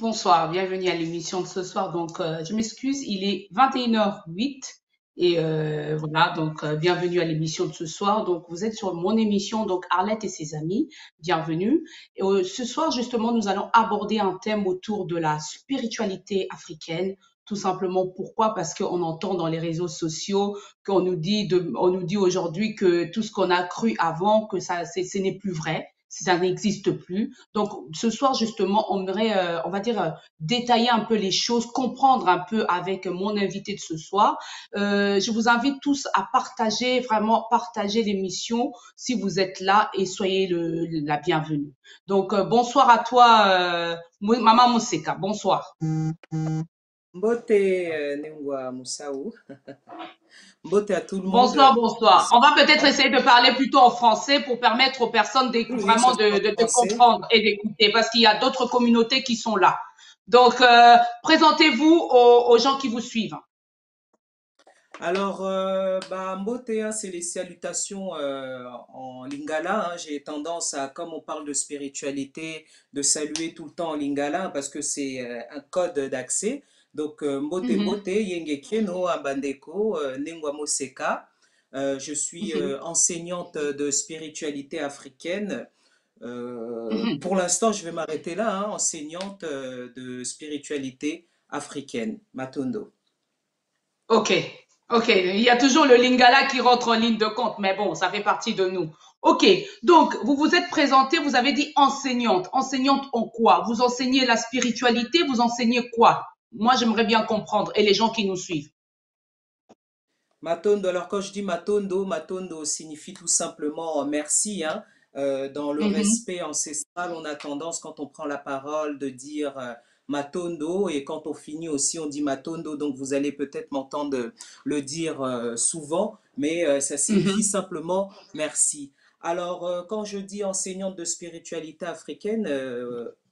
Bonsoir, bienvenue à l'émission de ce soir. Donc, je m'excuse, il est 21h08 et voilà, donc bienvenue à l'émission de ce soir. Donc, vous êtes sur mon émission, donc Arlette et ses amis, bienvenue. Et, ce soir, justement, nous allons aborder un thème autour de la spiritualité africaine. Tout simplement, pourquoi? Parce qu'on entend dans les réseaux sociaux on nous dit aujourd'hui que tout ce qu'on a cru avant, que ce n'est plus vrai, ça n'existe plus. Donc, ce soir, justement, on aimerait, on va dire, détailler un peu les choses, comprendre un peu avec mon invité de ce soir. Je vous invite tous à partager, vraiment partager l'émission si vous êtes là et soyez la bienvenue. Donc, bonsoir à toi, Maman Moseka. Bonsoir. Mbote Nengwa Moussaou, mbote à tout le Bonsoir, monde. bonsoir. On va peut-être essayer de parler plutôt en français pour permettre aux personnes Oui, oui, ce vraiment sera de en te français. comprendre et d'écouter parce qu'il y a d'autres communautés qui sont là. Donc, présentez-vous aux gens qui vous suivent. Alors, mbote, hein, c'est les salutations en lingala. Hein. J'ai tendance à, comme on parle de spiritualité, de saluer tout le temps en lingala parce que c'est un code d'accès. Donc, mbote Mhm, mbote, yenge keno, abandeko, nengwa moseka. Je suis mhm, enseignante de spiritualité africaine. mhm. Pour l'instant, je vais m'arrêter là, hein, enseignante de spiritualité africaine, Matondo. OK. OK. Il y a toujours le lingala qui rentre en ligne de compte, mais bon, ça fait partie de nous. OK. Donc, vous vous êtes présenté, vous avez dit enseignante. Enseignante en quoi? Vous enseignez la spiritualité, vous enseignez quoi? Moi, j'aimerais bien comprendre et les gens qui nous suivent. Matondo, alors quand je dis Matondo, Matondo signifie tout simplement merci, hein. Dans le Mhm, respect ancestral, on a tendance, quand on prend la parole, de dire Matondo, et quand on finit aussi, on dit Matondo, donc vous allez peut-être m'entendre le dire souvent, mais ça signifie mhm, simplement merci. Alors, quand je dis enseignante de spiritualité africaine,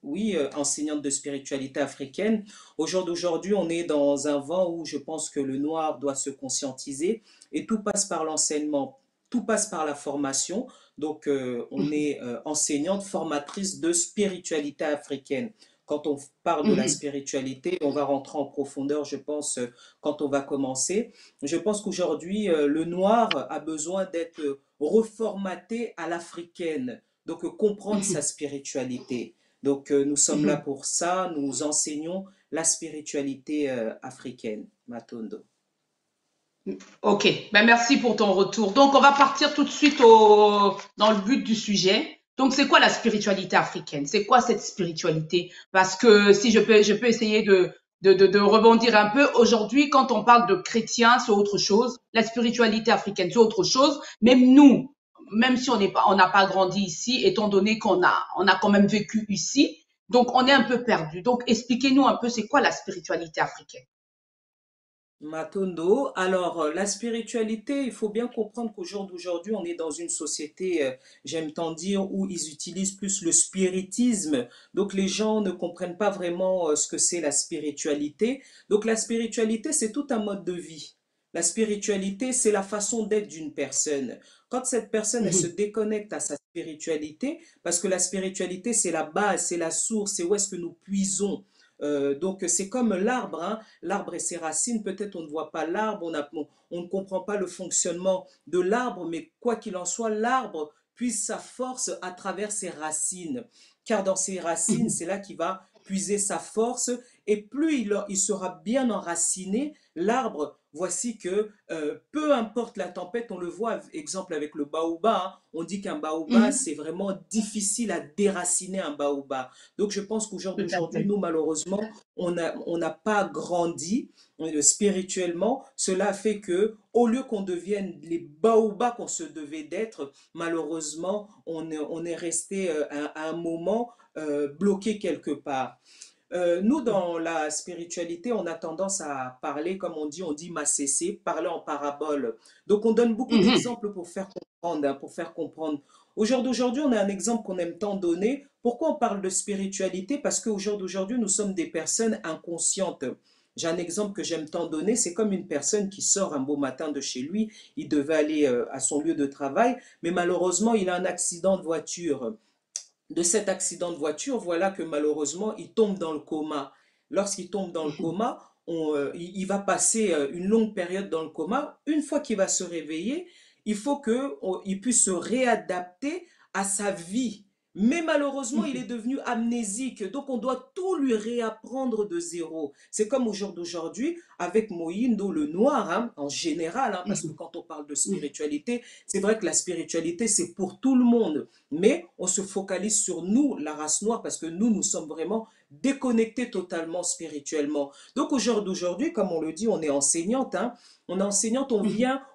oui, enseignante de spiritualité africaine, au jour d'aujourd'hui, on est dans un vent où je pense que le noir doit se conscientiser et tout passe par l'enseignement, tout passe par la formation. Donc, on mhm, est enseignante, formatrice de spiritualité africaine. Quand on parle de la mhm, spiritualité, on va rentrer en profondeur, je pense, quand on va commencer. Je pense qu'aujourd'hui, le noir a besoin d'être reformaté à l'africaine, donc comprendre sa mhm, spiritualité. Donc, nous sommes là mhm. pour ça, nous enseignons la spiritualité africaine, Matondo. Ok, ben merci pour ton retour. Donc, on va partir tout de suite dans le but du sujet. Donc, c'est quoi la spiritualité africaine? C'est quoi cette spiritualité? Parce que si je peux essayer de rebondir un peu. Aujourd'hui, quand on parle de chrétiens, c'est autre chose. La spiritualité africaine, c'est autre chose. Même nous, même si on n'a pas grandi ici, étant donné on a quand même vécu ici, donc on est un peu perdu. Donc, expliquez-nous un peu, c'est quoi la spiritualité africaine? Matondo, alors la spiritualité, il faut bien comprendre qu'au jour d'aujourd'hui, on est dans une société, j'aime tant dire, où ils utilisent plus le spiritisme. Donc les gens ne comprennent pas vraiment ce que c'est la spiritualité. Donc la spiritualité, c'est tout un mode de vie. La spiritualité, c'est la façon d'être d'une personne. Quand cette personne, elle se Mhm, déconnecte à sa spiritualité, parce que la spiritualité, c'est la base, c'est la source, c'est où est-ce que nous puisons. Donc c'est comme l'arbre, hein. L'arbre et ses racines, peut-être on ne voit pas l'arbre, on ne comprend pas le fonctionnement de l'arbre, mais quoi qu'il en soit, l'arbre puise sa force à travers ses racines. Car dans ses racines, mhm, c'est là qu'il va puiser sa force, et plus il sera bien enraciné, l'arbre, voici que peu importe la tempête, on le voit, exemple avec le baobab, hein, on dit qu'un baobab, mhm. c'est vraiment difficile à déraciner un baobab. Donc je pense qu'au jour Tout à d'aujourd'hui, fait. nous, malheureusement, on n'a pas grandi spirituellement. Cela fait que, au lieu qu'on devienne les baobabs qu'on se devait d'être, malheureusement, on est resté à un moment bloqué quelque part. Nous, dans la spiritualité, on a tendance à parler, comme on dit macécé, parler en parabole. Donc, on donne beaucoup Mhm, d'exemples pour faire comprendre, hein, pour faire comprendre. Au jour d'aujourd'hui, on a un exemple qu'on aime tant donner. Pourquoi on parle de spiritualité? Parce qu'au jour d'aujourd'hui, nous sommes des personnes inconscientes. J'ai un exemple que j'aime tant donner, c'est comme une personne qui sort un beau matin de chez lui, il devait aller à son lieu de travail, mais malheureusement, il a un accident de voiture. de cet accident de voiture, voilà que malheureusement, il tombe dans le coma. Lorsqu'il tombe dans le coma, il va passer une longue période dans le coma. Une fois qu'il va se réveiller, il faut qu'il puisse se réadapter à sa vie. Mais malheureusement, il est devenu amnésique, donc on doit tout lui réapprendre de zéro. C'est comme au jour d'aujourd'hui avec Mohindo le noir, hein, en général, hein, parce que quand on parle de spiritualité, c'est vrai que la spiritualité, c'est pour tout le monde. Mais on se focalise sur nous, la race noire, parce que nous sommes vraiment déconnectés totalement spirituellement. Donc au jour d'aujourd'hui, comme on le dit, on est enseignante, hein, on est enseignante,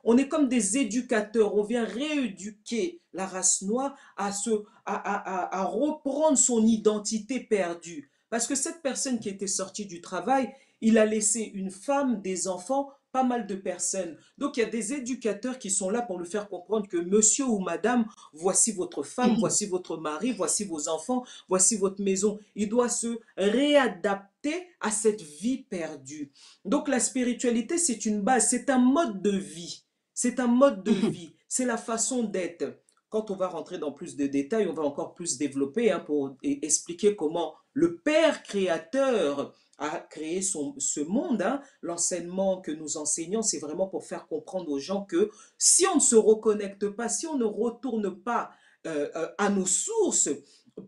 on est comme des éducateurs, on vient rééduquer la race noire à reprendre son identité perdue. Parce que cette personne qui était sortie du travail, il a laissé une femme, des enfants, pas mal de personnes. Donc il y a des éducateurs qui sont là pour lui faire comprendre que monsieur ou madame, voici votre femme, voici votre mari, voici vos enfants, voici votre maison. Il doit se réadapter à cette vie perdue. Donc la spiritualité, c'est une base, c'est un mode de vie. C'est un mode de vie, c'est la façon d'être. Quand on va rentrer dans plus de détails, on va encore plus développer, hein, pour expliquer comment le Père créateur a créé ce monde. Hein. L'enseignement que nous enseignons, c'est vraiment pour faire comprendre aux gens que si on ne se reconnecte pas, si on ne retourne pas à nos sources,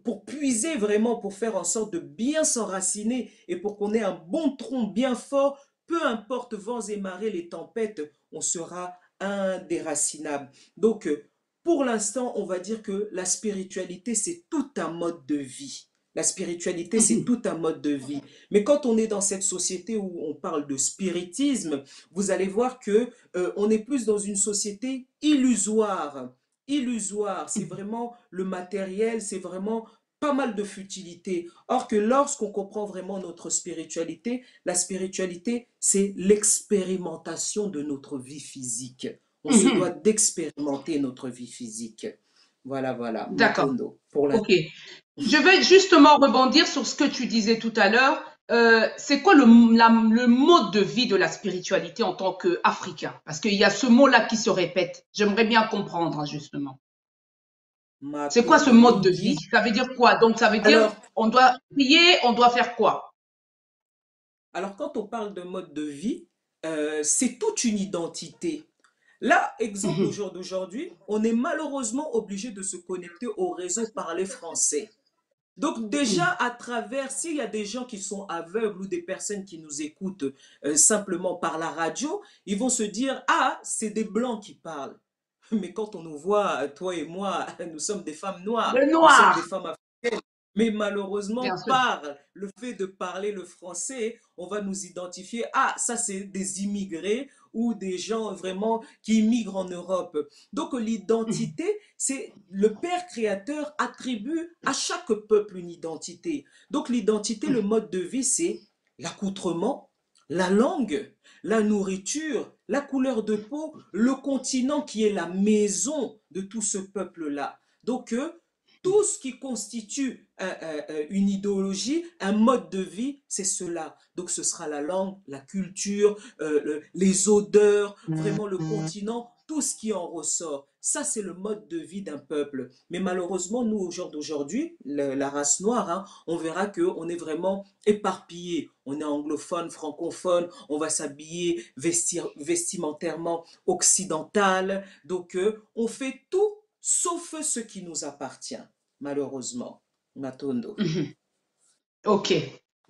pour puiser vraiment, pour faire en sorte de bien s'enraciner et pour qu'on ait un bon tronc bien fort, peu importe vents et marées, les tempêtes, on sera indéracinable. Donc, pour l'instant, on va dire que la spiritualité, c'est tout un mode de vie. La spiritualité, c'est tout un mode de vie. Mais quand on est dans cette société où on parle de spiritisme, vous allez voir que on est plus dans une société illusoire. Illusoire, c'est vraiment le matériel, c'est vraiment pas mal de futilité. Or que lorsqu'on comprend vraiment notre spiritualité, la spiritualité, c'est l'expérimentation de notre vie physique. On se doit d'expérimenter notre vie physique. Voilà, voilà, D'accord. Matondo, pour Ok. l'instant. Je vais justement rebondir sur ce que tu disais tout à l'heure. C'est quoi le mode de vie de la spiritualité en tant qu'Africain? Parce qu'il y a ce mot-là qui se répète. J'aimerais bien comprendre, hein, justement. C'est quoi ce Matondo mode de Mingi. vie? Ça veut dire quoi? Donc, ça veut dire, Alors, on doit prier, on doit faire quoi? alors, quand on parle de mode de vie, c'est toute une identité. Là, exemple, au Mhm, jour d'aujourd'hui, on est malheureusement obligé de se connecter au réseau parler français. Donc déjà, mhm, à travers, s'il y a des gens qui sont aveugles ou des personnes qui nous écoutent simplement par la radio, ils vont se dire, ah, c'est des blancs qui parlent. Mais quand on nous voit, toi et moi, nous sommes des femmes noires, le nous sommes des noir, femmes africaines. Mais bien malheureusement, sûr. par le fait de parler le français, on va nous identifier, ah, ça c'est des immigrés ou des gens vraiment qui immigrent en Europe. Donc Mhm, l'identité, c'est le Père créateur attribue à chaque peuple une identité. Donc l'identité, le mode de vie, c'est l'accoutrement, la langue, la nourriture, la couleur de peau, le continent qui est la maison de tout ce peuple-là. Donc, tout ce qui constitue une idéologie, un mode de vie, c'est cela. Donc, ce sera la langue, la culture, les odeurs, vraiment le continent, tout ce qui en ressort. Ça, c'est le mode de vie d'un peuple. Mais malheureusement, nous, au jour d'aujourd'hui, la race noire, hein, on verra qu'on est vraiment éparpillé. On est anglophone, francophone, on va s'habiller vestimentairement occidental. Donc, on fait tout sauf ce qui nous appartient, malheureusement. Matondo. mhm. Ok,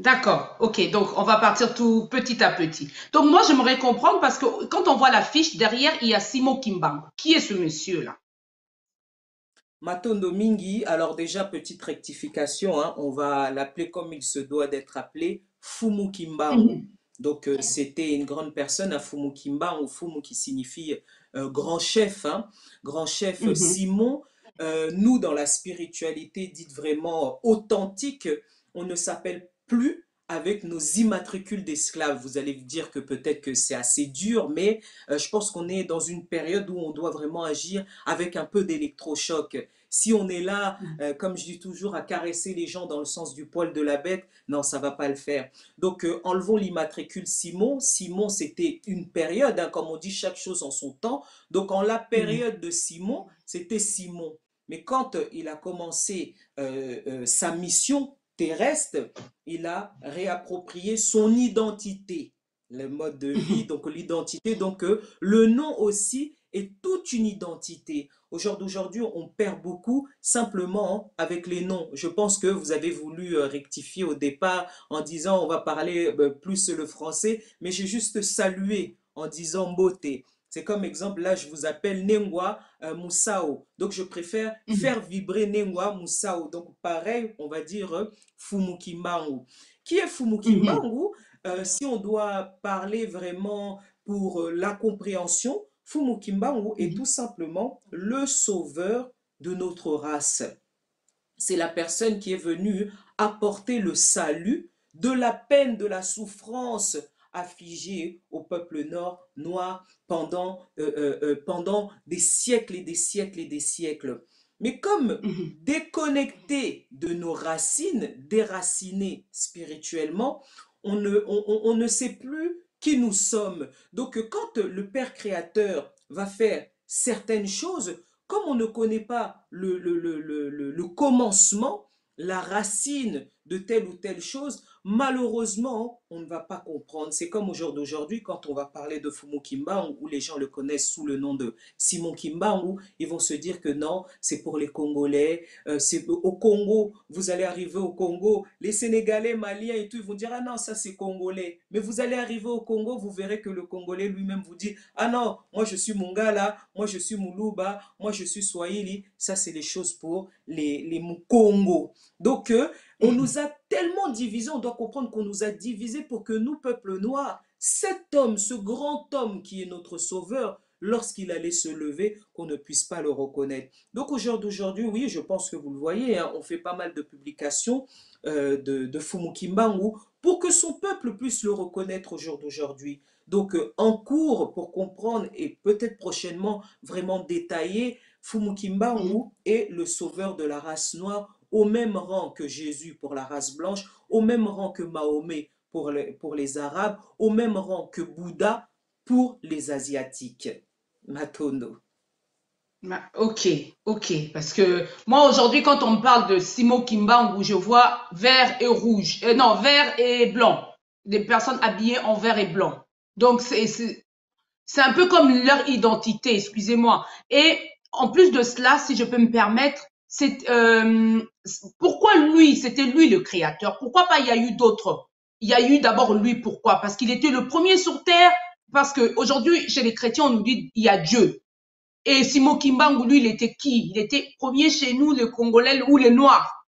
d'accord. Ok, donc on va partir tout petit à petit. Donc moi, j'aimerais comprendre parce que quand on voit l'affiche, derrière, il y a Simo Kimbangu. Qui est ce monsieur-là? Matondo Mingi, alors déjà, petite rectification, hein, on va l'appeler comme il se doit d'être appelé, Fumu Kimbangu. Mhm, Donc, c'était une grande personne, à Fumu Kimbangu, Fumu qui signifie grand chef, hein, grand chef mhm, Simon. Nous, dans la spiritualité dite vraiment authentique, on ne s'appelle plus avec nos immatricules d'esclaves. Vous allez me dire que peut-être que c'est assez dur, mais je pense qu'on est dans une période où on doit vraiment agir avec un peu d'électrochoc. Si on est là, comme je dis toujours, à caresser les gens dans le sens du poil de la bête, non, ça va pas le faire. Donc, enlevons l'immatricule Simon. Simon, c'était une période, hein, comme on dit, chaque chose en son temps. Donc, en la mhm, période de Simon, c'était Simon. Mais quand il a commencé sa mission terrestre, il a réapproprié son identité, le mode de vie, Mhm. donc l'identité, donc le nom aussi est toute une identité. Aujourd'hui, on perd beaucoup simplement avec les noms. Je pense que vous avez voulu rectifier au départ en disant on va parler plus le français, mais j'ai juste salué en disant beauté. C'est comme exemple, là, je vous appelle Nengwa Moussao. Donc, je préfère Mhm. faire vibrer Nengwa Moussao. Donc, pareil, on va dire Fumukimbangu. Qui est Mhm. Fumukimbangu? Si on doit parler vraiment pour la compréhension, Fumukimbangu est tout Mhm. simplement le sauveur de notre race. C'est la personne qui est venue apporter le salut de la peine, de la souffrance affligée au peuple noir pendant des siècles et des siècles et des siècles. Mais comme Mhm. déconnecté de nos racines, déracinés spirituellement, on ne sait plus qui nous sommes. Donc quand le Père Créateur va faire certaines choses, comme on ne connaît pas le commencement, la racine de telle ou telle chose, malheureusement, on ne va pas comprendre. C'est comme au jour d'aujourd'hui, quand on va parler de Fumu Kimbangu, où les gens le connaissent sous le nom de Simon Kimbangu, ils vont se dire que non, c'est pour les Congolais, c'est au Congo, vous allez arriver au Congo, les Sénégalais, Maliens et tout, ils vont dire, ah non, ça c'est Congolais. Mais vous allez arriver au Congo, vous verrez que le Congolais lui-même vous dit, ah non, moi je suis Mongala, moi je suis Muluba, moi je suis Swahili. Ça c'est les choses pour les Mukongo. Donc, on Mhm. nous a tellement divisés, on doit comprendre qu'on nous a divisés pour que nous, peuple noir, cet homme, ce grand homme qui est notre sauveur, lorsqu'il allait se lever, qu'on ne puisse pas le reconnaître. Donc au jour d'aujourd'hui, oui, je pense que vous le voyez, hein, on fait pas mal de publications de Fumu Kimbangu pour que son peuple puisse le reconnaître au jour d'aujourd'hui. Donc en cours, pour comprendre et peut-être prochainement vraiment détailler, Fumu Mhm. Kimbangu est le sauveur de la race noire au même rang que Jésus pour la race blanche, au même rang que Mahomet pour les Arabes, au même rang que Bouddha pour les Asiatiques. Matondo. Ok, ok. Parce que moi, aujourd'hui, quand on me parle de Simo Kimbangu, je vois vert et rouge. Non, vert et blanc. Des personnes habillées en vert et blanc. Donc, c'est un peu comme leur identité, excusez-moi. Et en plus de cela, si je peux me permettre, pourquoi lui, c'était lui le créateur? Pourquoi pas il y a eu d'autres? Il y a eu d'abord lui, pourquoi? Parce qu'il était le premier sur terre. Parce que aujourd'hui, chez les chrétiens, on nous dit il y a Dieu. Et Simo Kimbangu, lui, il était qui? Il était premier chez nous, les Congolais ou les Noirs.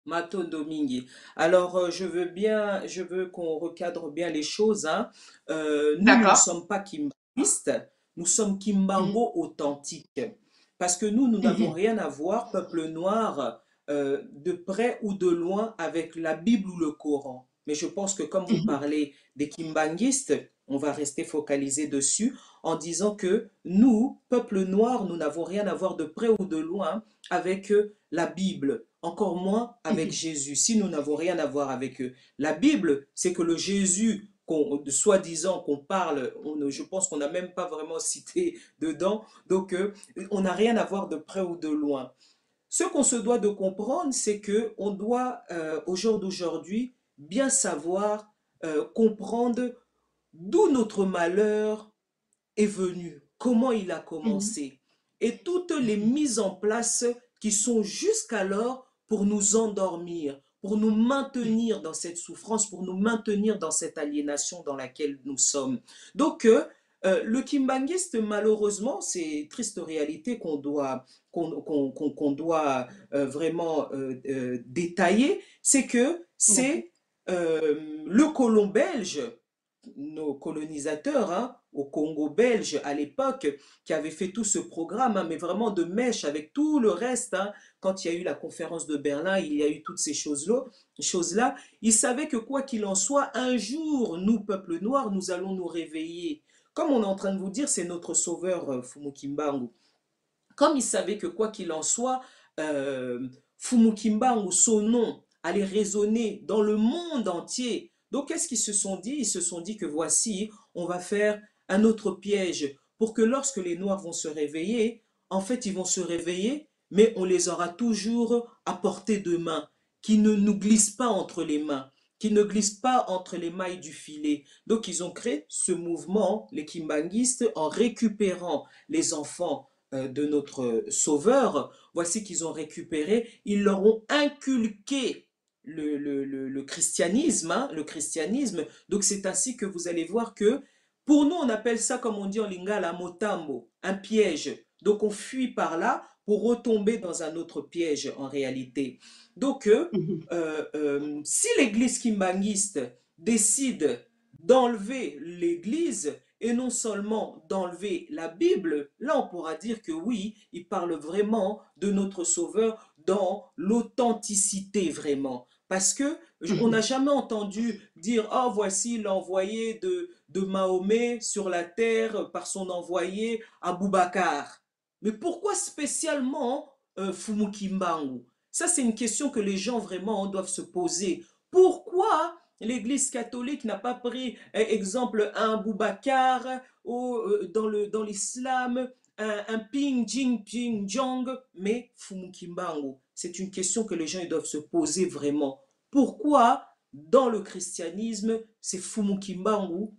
Matondo Mingi. Alors, je veux qu'on recadre bien les choses, hein. Nous ne D'accord? sommes pas kimbanguistes, nous sommes Mhm, kimbango authentiques. Parce que nous n'avons mhm, rien à voir, peuple noir, de près ou de loin, avec la Bible ou le Coran. Mais je pense que comme vous mhm, parlez des kimbanguistes, on va rester focalisé dessus en disant que nous, peuple noir, nous n'avons rien à voir de près ou de loin avec la Bible, encore moins avec mhm, Jésus. Si nous n'avons rien à voir avec eux, la Bible, c'est que le Jésus soi-disant qu'on parle, je pense qu'on n'a même pas vraiment cité dedans, donc on n'a rien à voir de près ou de loin. Ce qu'on se doit de comprendre, c'est que on doit au jour d'aujourd'hui bien savoir comprendre d'où notre malheur est venu, comment il a mhm, commencé, et toutes les mises en place qui sont jusqu'alors pour nous endormir, pour nous maintenir dans cette souffrance, pour nous maintenir dans cette aliénation dans laquelle nous sommes. Donc, le kimbanguiste, malheureusement, c'est une triste réalité qu'on doit vraiment détailler, c'est que d'accord. c'est le colon belge, nos colonisateurs, hein, au Congo belge à l'époque, qui avaient fait tout ce programme, hein, mais vraiment de mèche avec tout le reste. Hein. Quand il y a eu la conférence de Berlin, il y a eu toutes ces choses-là. Ils savaient que quoi qu'il en soit, un jour, nous, peuple noir, nous allons nous réveiller. Comme on est en train de vous dire, c'est notre sauveur, Fumu Kimbangu. Comme ils savaient que quoi qu'il en soit, Fumu Kimbangu, son nom, allait résonner dans le monde entier. Donc, qu'est-ce qu'ils se sont dit? Ils se sont dit que voici, on va faire un autre piège pour que lorsque les Noirs vont se réveiller, en fait, ils vont se réveiller, mais on les aura toujours à portée de main, qui ne nous glissent pas entre les mains, qui ne glissent pas entre les mailles du filet. Donc, ils ont créé ce mouvement, les Kimbanguistes, en récupérant les enfants de notre Sauveur. Voici qu'ils ont récupéré, ils leur ont inculqué le christianisme, hein, le christianisme. Donc c'est ainsi que vous allez voir que pour nous, on appelle ça, comme on dit en lingala, motambo, un piège. Donc on fuit par là pour retomber dans un autre piège en réalité. Donc Mhm. si l'église kimbanguiste décide d'enlever l'église et non seulement d'enlever la Bible, là on pourra dire que oui, il parle vraiment de notre Sauveur dans l'authenticité vraiment. Parce que on n'a Mhm. jamais entendu dire, oh voici l'envoyé de Mahomet sur la terre par son envoyé Aboubacar. Mais pourquoi spécialement Fumukimbangu? Ça, c'est une question que les gens vraiment doivent se poser. Pourquoi l'Église catholique n'a pas pris exemple un Boubacar ou dans l'islam un Ping Jing Ping Jong, mais Fumukimbangu? C'est une question que les gens ils doivent se poser vraiment. Pourquoi dans le christianisme c'est Fumukimbangu,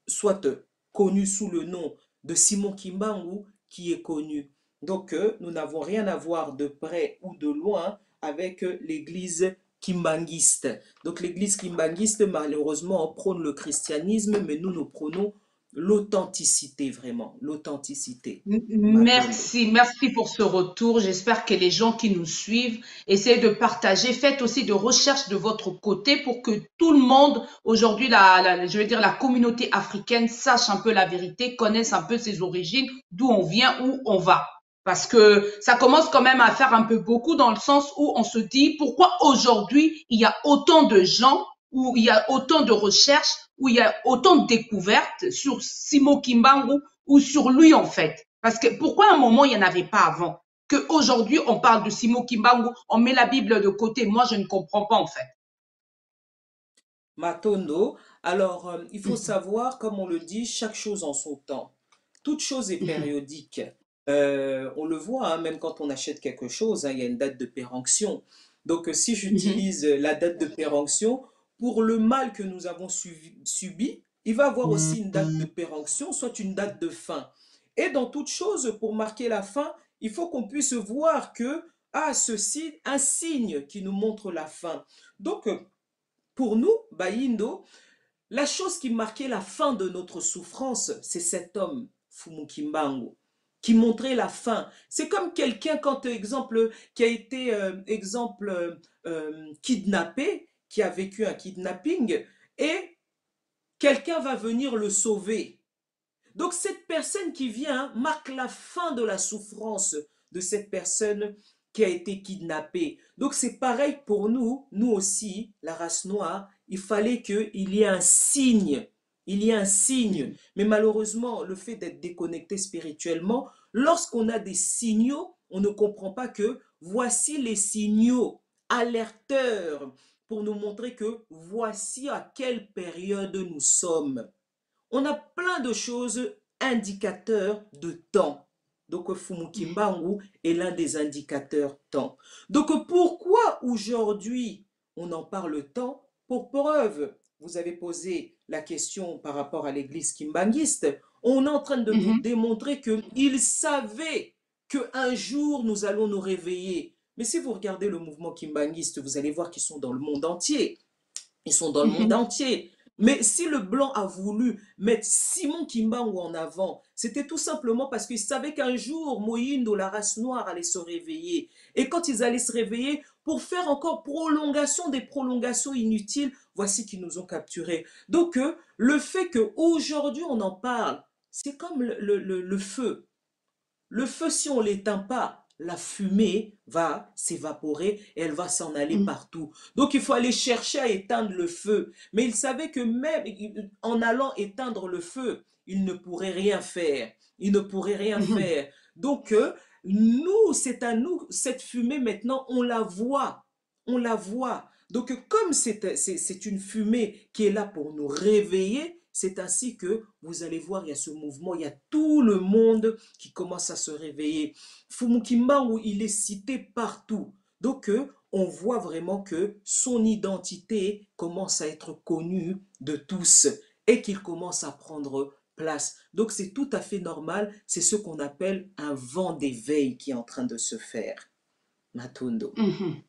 soit connu sous le nom de Simon Kimbangu, qui est connu? Donc nous n'avons rien à voir de près ou de loin avec l'église kimbanguiste. Donc l'église kimbanguiste, malheureusement, prône le christianisme, mais nous prônons l'authenticité, vraiment, l'authenticité. Matondo. Merci, merci pour ce retour. J'espère que les gens qui nous suivent essaient de partager. Faites aussi de recherches de votre côté pour que tout le monde, aujourd'hui, je veux dire, la communauté africaine sache un peu la vérité, connaisse un peu ses origines, d'où on vient, où on va. Parce que ça commence quand même à faire un peu beaucoup dans le sens où on se dit pourquoi aujourd'hui il y a autant de gens, où il y a autant de recherches, où il y a autant de découvertes sur Simo Kimbangu ou sur lui en fait. Parce que pourquoi à un moment il n'y en avait pas avant? Qu'aujourd'hui on parle de Simo Kimbangu, on met la Bible de côté. Moi je ne comprends pas en fait. Matondo. Alors, il faut savoir, comme on le dit, chaque chose en son temps. Toute chose est périodique. On le voit, hein, même quand on achète quelque chose, hein, il y a une date de péremption. Donc, si j'utilise la date de péremption, pour le mal que nous avons subi, il va avoir aussi une date de péremption, soit une date de fin. Et dans toute chose, pour marquer la fin, il faut qu'on puisse voir que, ah, ceci, un signe qui nous montre la fin. Donc, pour nous, Bayindo, la chose qui marquait la fin de notre souffrance, c'est cet homme, Fumukimbangu, qui montrait la fin. C'est comme quelqu'un, quand, exemple, qui a été, kidnappé, qui a vécu un kidnapping, et quelqu'un va venir le sauver. Donc cette personne qui vient marque la fin de la souffrance de cette personne qui a été kidnappée. Donc c'est pareil pour nous, nous aussi, la race noire, il fallait qu'il y ait un signe. Il y a un signe. Mais malheureusement, le fait d'être déconnecté spirituellement, lorsqu'on a des signaux, on ne comprend pas que voici les signaux alerteurs pour nous montrer que voici à quelle période nous sommes. On a plein de choses indicateurs de temps. Donc Fumukimbangu est l'un des indicateurs temps. Donc pourquoi aujourd'hui on en parle tant? Pour preuve, vous avez posé la question par rapport à l'église kimbanguiste. On est en train de vous démontrer qu'ils savaient qu'un jour nous allons nous réveiller. Mais si vous regardez le mouvement kimbanguiste, vous allez voir qu'ils sont dans le monde entier. Ils sont dans le monde entier. Mais si le blanc a voulu mettre Simon Kimbangu en avant, c'était tout simplement parce qu'ils savaient qu'un jour, Mohindo, la race noire, allait se réveiller. Et quand ils allaient se réveiller, pour faire encore prolongation des prolongations inutiles, voici qu'ils nous ont capturés. Donc, le fait qu'aujourd'hui on en parle, c'est comme le feu. Le feu, si on ne l'éteint pas, la fumée va s'évaporer et elle va s'en aller partout. Donc il faut aller chercher à éteindre le feu. Mais il savait que même en allant éteindre le feu, il ne pourrait rien faire. Il ne pourrait rien faire. Donc nous, c'est à nous, cette fumée maintenant, on la voit. On la voit. Donc comme c'est une fumée qui est là pour nous réveiller, c'est ainsi que vous allez voir, il y a ce mouvement, il y a tout le monde qui commence à se réveiller. Fumukimbangu, il est cité partout. Donc, on voit vraiment que son identité commence à être connue de tous et qu'il commence à prendre place. Donc, c'est tout à fait normal. C'est ce qu'on appelle un vent d'éveil qui est en train de se faire. Matondo. Mhm.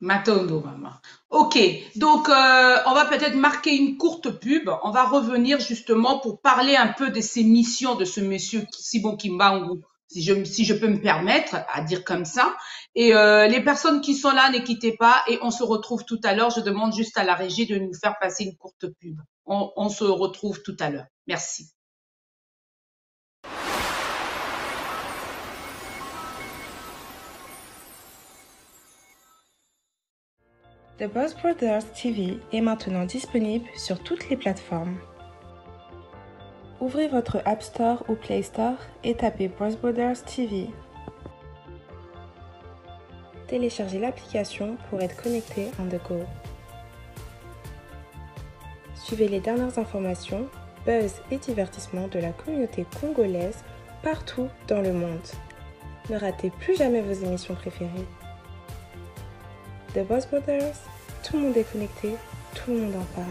Matondo, maman. Ok, donc on va peut-être marquer une courte pub. On va revenir justement pour parler un peu de ces missions de ce monsieur Simon Kimbangu, si je peux me permettre à dire comme ça. Et les personnes qui sont là, ne quittez pas et on se retrouve tout à l'heure. Je demande juste à la régie de nous faire passer une courte pub. On se retrouve tout à l'heure. Merci. The Boss Brothers TV est maintenant disponible sur toutes les plateformes. Ouvrez votre App Store ou Play Store et tapez Boss Brothers TV. Téléchargez l'application pour être connecté on the go. Suivez les dernières informations, buzz et divertissements de la communauté congolaise partout dans le monde. Ne ratez plus jamais vos émissions préférées. The Boss Brothers, tout le monde est connecté, tout le monde en parle.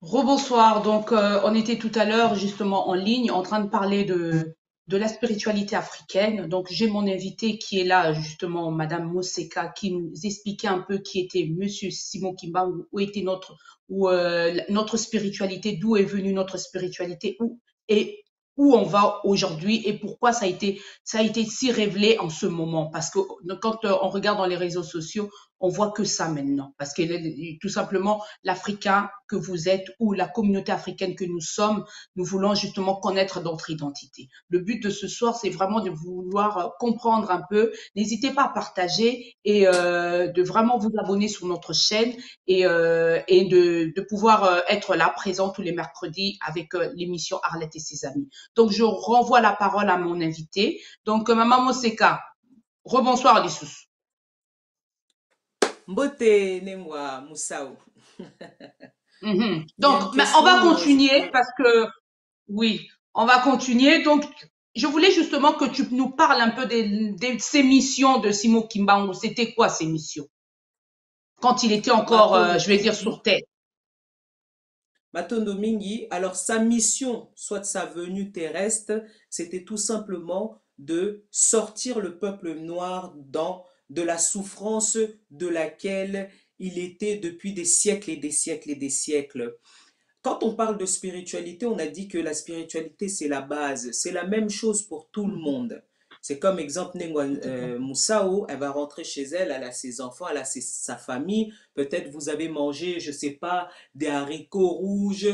Rebonsoir. Donc, on était tout à l'heure justement en ligne en train de parler de la spiritualité africaine. Donc, j'ai mon invité qui est là justement, Madame Moseka, qui nous expliquait un peu qui était Monsieur Simon Kimbangu, où était notre spiritualité, d'où est venue notre spiritualité, et où on va aujourd'hui et pourquoi ça a été si révélé en ce moment. Parce que quand on regarde dans les réseaux sociaux, on voit que ça maintenant. Parce que tout simplement, l'Africain que vous êtes ou la communauté africaine que nous sommes, nous voulons justement connaître notre identité. Le but de ce soir, c'est vraiment de vouloir comprendre un peu. N'hésitez pas à partager et de vraiment vous abonner sur notre chaîne et de pouvoir être là, présent tous les mercredis avec l'émission Arlette et ses amis. Donc, je renvoie la parole à mon invité. Donc, Maman Moseka, rebonsoir, Lissous. Mbote Nemwa Moussao. Il y a une Donc, mais on va question. continuer parce que, oui, on va continuer. Donc, je voulais justement que tu nous parles un peu de ces missions de Simo Kimbangu. C'était quoi ces missions? Quand il était encore, Matondo je vais dire, Mingi. sur Terre. Matondo Mingi. Alors, sa mission, soit sa venue terrestre, c'était tout simplement de sortir le peuple noir de la souffrance de laquelle il était depuis des siècles et des siècles et des siècles. Quand on parle de spiritualité, on a dit que la spiritualité, c'est la base. C'est la même chose pour tout le Mhm. monde. C'est comme exemple Nengwa Tout à fait. Moussao, elle va rentrer chez elle, elle a ses enfants, elle a sa famille. Peut-être vous avez mangé, je sais pas, des haricots rouges.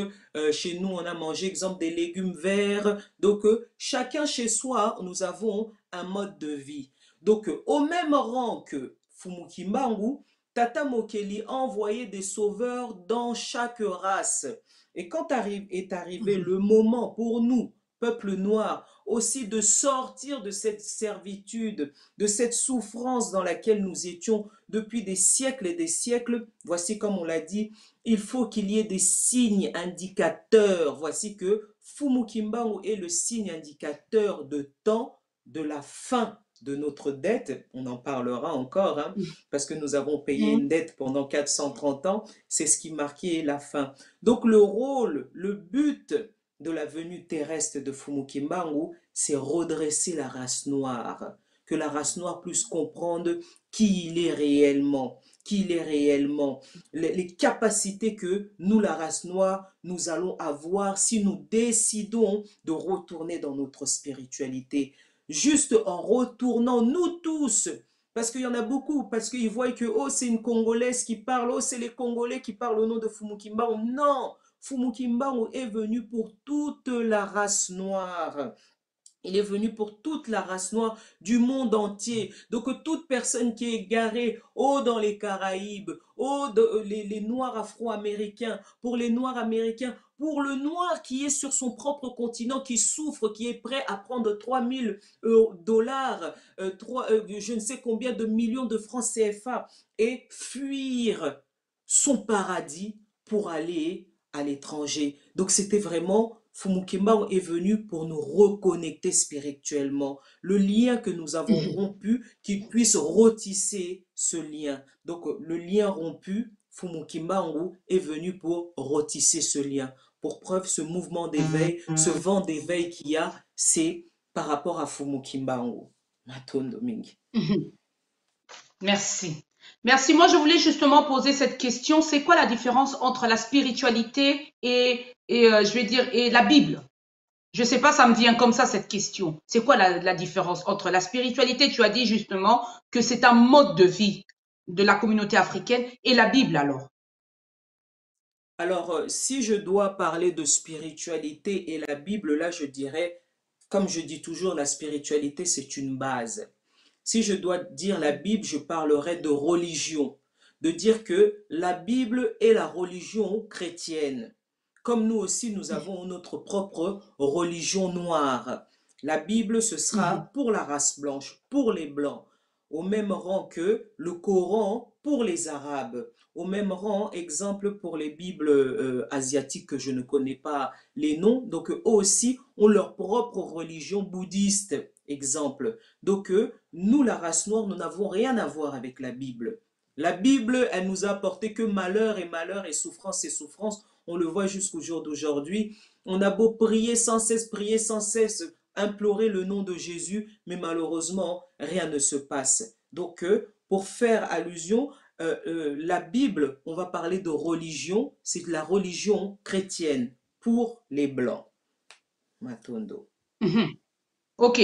Chez nous, on a mangé, exemple, des légumes verts. Donc, chacun chez soi, nous avons un mode de vie. Donc, au même rang que Fumukimbangu, Tata Mokeli a envoyé des sauveurs dans chaque race. Et quand est arrivé Mhm. le moment pour nous, peuple noir, aussi de sortir de cette servitude, de cette souffrance dans laquelle nous étions depuis des siècles et des siècles, voici comme on l'a dit, il faut qu'il y ait des signes indicateurs. Voici que Fumukimbangu est le signe indicateur de temps de la fin de notre dette. On en parlera encore, hein, parce que nous avons payé Mhm. une dette pendant 430 ans. C'est ce qui marquait la fin. Donc le rôle, le but de la venue terrestre de Fumukimbangu, c'est redresser la race noire. que la race noire puisse comprendre qui il est réellement, qui il est réellement, les capacités que nous, la race noire, nous allons avoir si nous décidons de retourner dans notre spiritualité. Juste en retournant, nous tous, parce qu'il y en a beaucoup, parce qu'ils voient que oh, c'est une Congolaise qui parle, oh, c'est les Congolais qui parlent au nom de Fumu Kimbangu. Non, Fumu Kimbangu est venu pour toute la race noire. Il est venu pour toute la race noire du monde entier. Donc toute personne qui est garée, oh dans les Caraïbes, oh les Noirs afro-américains, pour les Noirs américains, pour le Noir qui est sur son propre continent, qui souffre, qui est prêt à prendre 3000 dollars, je ne sais combien de millions de francs CFA, et fuir son paradis pour aller à l'étranger. Donc c'était vraiment Fumu Kimbangu est venu pour nous reconnecter spirituellement. Le lien que nous avons rompu, qu'il puisse retisser ce lien. Donc le lien rompu, Fumu Kimbangu est venu pour retisser ce lien. Pour preuve, ce mouvement d'éveil, ce vent d'éveil qu'il y a, c'est par rapport à Fumu Kimbangu. Matondo Mingi. Merci. Merci. Moi, je voulais justement poser cette question. C'est quoi la différence entre la spiritualité et je vais dire, et la Bible? Je sais pas, ça me vient comme ça, cette question. C'est quoi la différence entre la spiritualité? Tu as dit justement que c'est un mode de vie de la communauté africaine et la Bible alors. Alors, si je dois parler de spiritualité et la Bible, là, je dirais, comme je dis toujours, la spiritualité, c'est une base. Si je dois dire la Bible, je parlerai de religion, de dire que la Bible est la religion chrétienne. Comme nous aussi, nous avons notre propre religion noire. La Bible, ce sera pour la race blanche, pour les blancs, au même rang que le Coran pour les Arabes, au même rang, exemple pour les Bibles asiatiques que je ne connais pas les noms, donc eux aussi ont leur propre religion bouddhiste, exemple. Donc nous, la race noire, nous n'avons rien à voir avec la Bible. La Bible, elle nous a apporté que malheur et souffrance et souffrance. On le voit jusqu'au jour d'aujourd'hui. On a beau prier sans cesse, implorer le nom de Jésus, mais malheureusement, rien ne se passe. Donc, pour faire allusion, la Bible, on va parler de religion, c'est la religion chrétienne pour les Blancs. Matondo. Ok.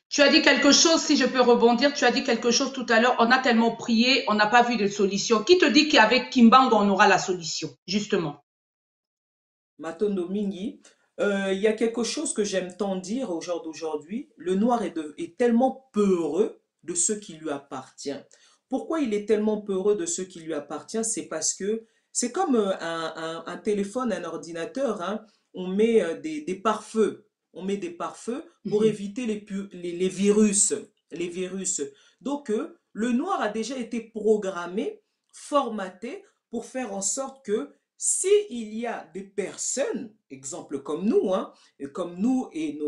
Tu as dit quelque chose, si je peux rebondir, tu as dit quelque chose tout à l'heure, on a tellement prié, on n'a pas vu de solution. Qui te dit qu'avec Kimbangu, on aura la solution, justement? Matondo Mingi, il y a quelque chose que j'aime tant dire au jour d'aujourd'hui. Le noir est tellement peureux de ce qui lui appartient. Pourquoi il est tellement peureux de ce qui lui appartient? C'est parce que c'est comme un téléphone, un ordinateur, hein. On met des pare-feux. On met des pare-feux pour éviter les virus. Les virus. Donc, le noir a déjà été programmé, formaté pour faire en sorte que si il y a des personnes, exemple comme nous, hein, et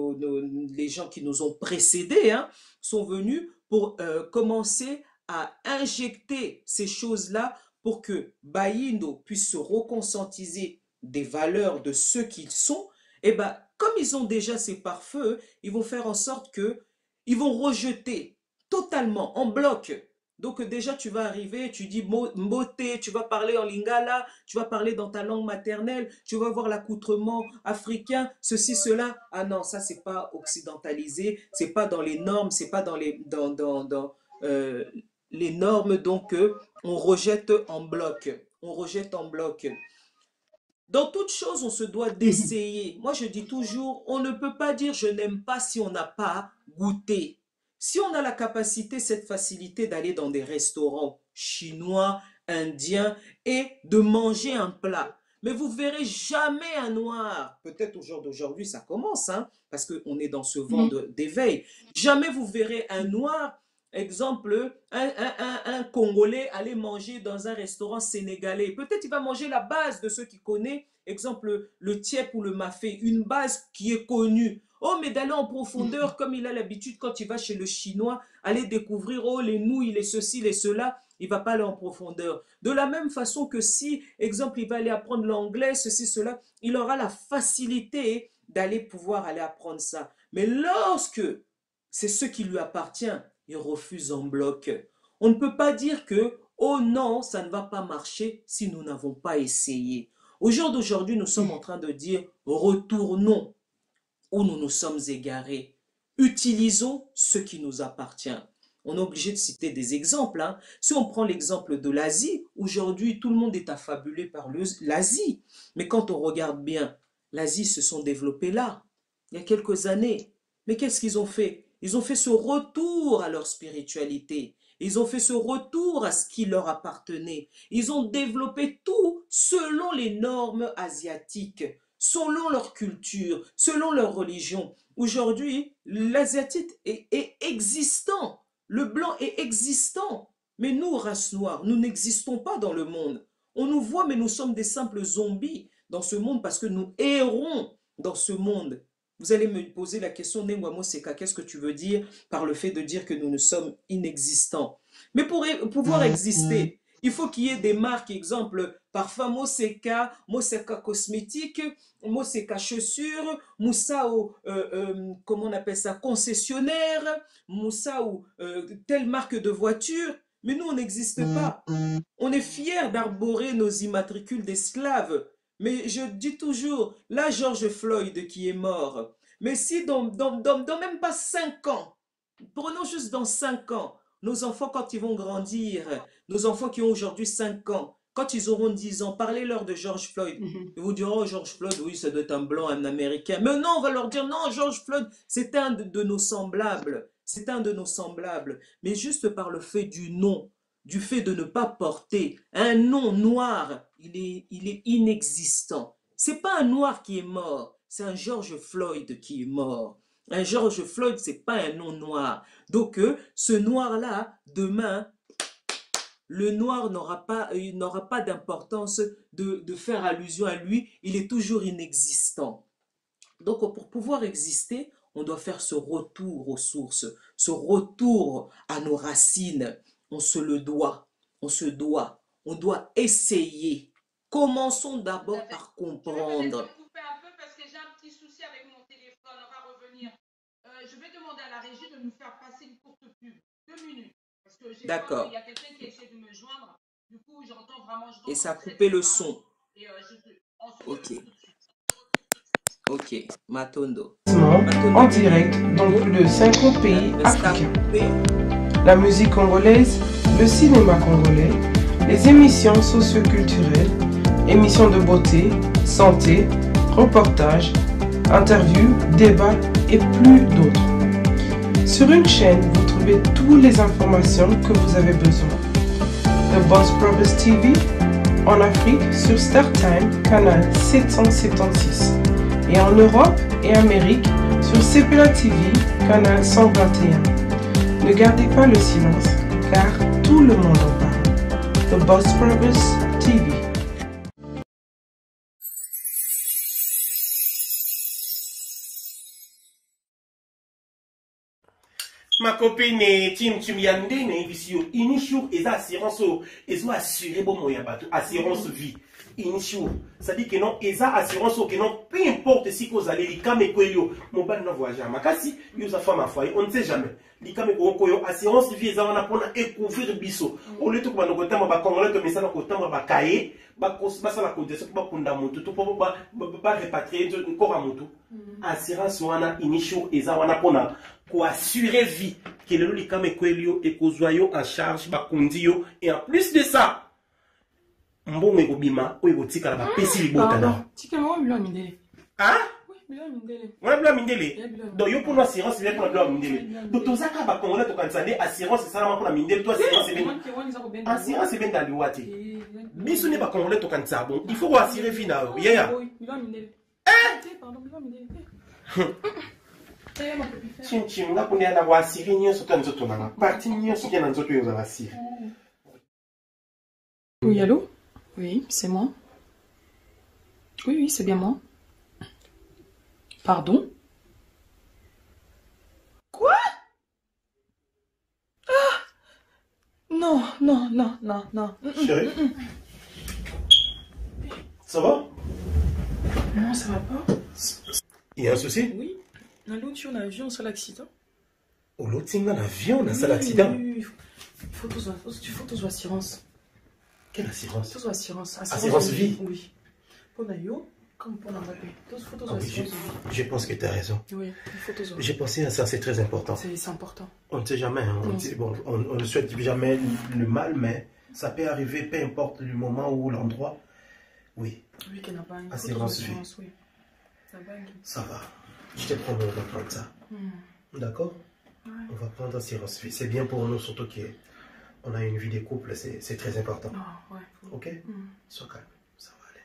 les gens qui nous ont précédés, hein, sont venus pour commencer à injecter ces choses-là pour que Bayindo puisse se reconscientiser des valeurs de ceux qu'ils sont, et ben, comme ils ont déjà ces pare-feux, ils vont faire en sorte que ils vont rejeter totalement, en bloc. Donc déjà, tu vas arriver, tu dis mbote, tu vas parler en lingala, tu vas parler dans ta langue maternelle, tu vas voir l'accoutrement africain, ceci, cela. Ah non, ça, c'est pas occidentalisé, c'est pas dans les normes, c'est pas dans les normes, donc on rejette en bloc. On rejette en bloc. Dans toute chose, on se doit d'essayer. Moi, je dis toujours, on ne peut pas dire je n'aime pas si on n'a pas goûté. Si on a la capacité, cette facilité d'aller dans des restaurants chinois, indiens et de manger un plat, mais vous verrez jamais un noir. Peut-être au jour d'aujourd'hui, ça commence, hein, parce qu'on est dans ce vent d'éveil. Jamais vous verrez un noir. Exemple, un Congolais aller manger dans un restaurant sénégalais. Peut-être il va manger la base de ceux qui connaissent. Exemple, le tiep ou le mafé, une base qui est connue. Oh, mais d'aller en profondeur, comme il a l'habitude quand il va chez le Chinois, aller découvrir, oh, les nouilles, les ceci, les cela, il ne va pas aller en profondeur. De la même façon que si, exemple, il va aller apprendre l'anglais, ceci, cela, il aura la facilité d'aller pouvoir aller apprendre ça. Mais lorsque c'est ce qui lui appartient, ils refusent en bloc. On ne peut pas dire que, oh non, ça ne va pas marcher si nous n'avons pas essayé. Au jour d'aujourd'hui, nous sommes en train de dire, retournons où nous nous sommes égarés. Utilisons ce qui nous appartient. On est obligé de citer des exemples. Hein. Si on prend l'exemple de l'Asie, aujourd'hui, tout le monde est affabulé par l'Asie. Mais quand on regarde bien, l'Asie se sont développés là, il y a quelques années. Mais qu'est-ce qu'ils ont fait? Ils ont fait ce retour à leur spiritualité. Ils ont fait ce retour à ce qui leur appartenait. Ils ont développé tout selon les normes asiatiques, selon leur culture, selon leur religion. Aujourd'hui, l'asiatique est existant. Le blanc est existant. Mais nous, race noire, nous n'existons pas dans le monde. On nous voit, mais nous sommes des simples zombies dans ce monde parce que nous errons dans ce monde. Vous allez me poser la question, Nengwa Moseka, qu'est-ce que tu veux dire par le fait de dire que nous ne sommes inexistants? Mais pour pouvoir exister, il faut qu'il y ait des marques, exemple, parfum Moseka, Moseka cosmétique, Moseka chaussures, Moussa ou, comment on appelle ça, concessionnaire, Moussa ou telle marque de voiture. Mais nous, on n'existe pas. On est fiers d'arborer nos immatricules d'esclaves. Mais je dis toujours, là, George Floyd qui est mort. Mais si dans même pas 5 ans, prenons juste dans 5 ans, nos enfants, quand ils vont grandir, nos enfants qui ont aujourd'hui 5 ans, quand ils auront 10 ans, parlez-leur de George Floyd. Ils vous diront, oh, George Floyd, oui, ça doit être un blanc, un américain. Mais non, on va leur dire, non, George Floyd, c'est un de nos semblables. C'est un de nos semblables. Mais juste par le fait du nom, du fait de ne pas porter un nom noir, il est inexistant. C'est pas un noir qui est mort, c'est un George Floyd qui est mort. Un George Floyd, c'est pas un nom noir. Donc, ce noir-là, demain, le noir n'aura pas d'importance de faire allusion à lui. Il est toujours inexistant. Donc, pour pouvoir exister, on doit faire ce retour aux sources, ce retour à nos racines. On se le doit, on doit essayer. Commençons d'abord par comprendre. Je vais peut-être couper un peu parce que j'ai un petit souci avec mon téléphone, on va revenir. Je vais demander à la régie de nous faire passer une courte pub, 2 minutes. Parce que j'ai peur qu'il y a quelqu'un qui essaie de me joindre. Du coup, j'entends vraiment... Et ça a coupé le son. Et on se Ok. retrouve tout de suite. Ok, Matondo. En direct dans plus de 50 pays africains. La musique congolaise, le cinéma congolais, les émissions socio-culturelles, émissions de beauté, santé, reportages, interviews, débats et plus d'autres. Sur une chaîne, vous trouvez toutes les informations que vous avez besoin. The Boss Brothers TV, en Afrique sur StarTime, canal 776. Et en Europe et Amérique sur CPLA TV, canal 121. Ne gardez pas le silence, car tout le monde en parle. The Boss Brothers TV. Ma copine Tim Yandene visio initial et assurance et assuré bon moyen bateau assurance vie initial ça dit que non et assurance que non peu importe si vous allez likame koyo mon ban na voyage makasi yo za femme foyer on ne sait jamais likame koyo assurance vie za wana pona couvrir biso au lieu to ko banoko tamba ba congolais to misala ko tamba ba kaye ba sala ko deso ba kunda mutu to ba répatrier encore à mutu assurance wana initial et za wana pona pour assurer vie que le likame kwelio et kozwayo en charge ba kundio et en plus de ça mbongo ekobima oyo kotika la ba pesi libota na tika mo bilo mindele ah oui bilo mindele on a bilo mindele donc yo pour assurance bien pour bilo mindele donc tozaka ba congolais to kansande assurance ça pour la mindele toi assurance bien dans liwati biso ne ba congolais to kansa bon il faut assurer vie na yo ya bilo mindele pardon bilo mindele Chin, là, on est à la voix syrienne, surtout en zone là. Parti ni ce qui est dans zone où on va Syrie. Oui, allô? Oui, c'est moi. Oui, c'est bien moi. Pardon? Quoi? Ah! Non. Chérie? Ça va? Non, ça va pas. Il y a un souci? Oui. L'autre jour, on a vu un seul accident. Olotinga l'avion, on a ça l'accident. Oui. Il faut tous assurance. Quelle assurance? Tous assurance. Assurance vie? Oui. Pour Nayo, comme pour la Mbappé. Tous assurance vie. Je pense que tu as raison. Oui, il faut tous. J'ai pensé à ça, c'est très important. C'est important. On ne sait jamais. Hein, on ne souhaite jamais le mal, mais ça peut arriver, peu importe le moment ou l'endroit. Oui. Oui, qu'il n'y a pas une assurance vie. Oui. Ça va. Je te promets, on va prendre ça. D'accord? Ouais. On va prendre assurance vie. C'est bien pour nous, surtout qu'on a une vie de couple, c'est très important. Ah, ouais. Ok? Sois calme, ça va aller.